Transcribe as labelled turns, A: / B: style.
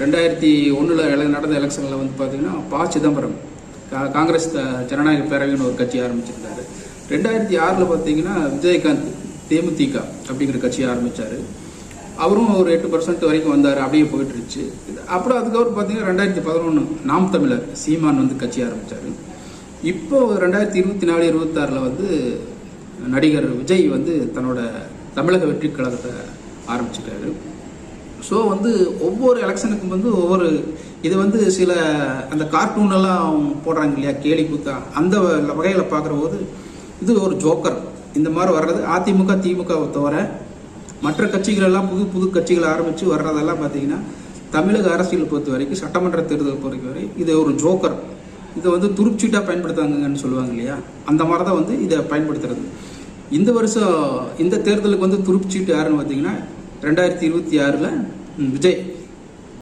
A: 2001 நடந்த எலெக்ஷனில் வந்து பார்த்தீங்கன்னா ப. சிதம்பரம் காங்கிரஸ் ஜனநாயக பேரவைன்னு ஒரு கட்சி ஆரம்பிச்சிருந்தாரு. 2006 பார்த்தீங்கன்னா விஜயகாந்த் தேமுதிக அப்படிங்கிற கட்சியை ஆரம்பித்தார். அவரும் ஒரு 8% வரைக்கும் வந்தார். அப்படியே போயிட்டு இருந்துச்சு. அப்புறம் அதுக்கப்புறம் பார்த்தீங்கன்னா 2011 நாம் தமிழர் சீமான் வந்து கட்சி ஆரம்பித்தார். இப்போ 2024-26 வந்து நடிகர் விஜய் வந்து தன்னோட தமிழக வெற்றி கழகத்தை ஆரம்பிச்சிட்டாரு. ஸோ வந்து ஒவ்வொரு எலெக்ஷனுக்கும் வந்து ஒவ்வொரு இது வந்து சில அந்த கார்ட்டூனெல்லாம் போடுறாங்க இல்லையா, கேலி கூத்தா, அந்த வகையில் பார்க்குற போது இது ஒரு ஜோக்கர் இந்த மாதிரி வர்றது. அதிமுக திமுகவை தவிர மற்ற கட்சிகளெல்லாம் புது புது கட்சிகள் ஆரம்பித்து வர்றதெல்லாம் பார்த்தீங்கன்னா தமிழக அரசியல் பொறுத்த வரைக்கும், சட்டமன்ற தேர்தல் பொறுத்த வரை இது ஒரு ஜோக்கர். இதை வந்து துருப்சீட்டாக பயன்படுத்தாங்கன்னு சொல்லுவாங்க இல்லையா, அந்த மாதிரி தான் வந்து இதை பயன்படுத்துறது. இந்த வருஷம் இந்த தேர்தலுக்கு வந்து துருப்சீட்டு யாருன்னு பார்த்தீங்கன்னா 2026 விஜய்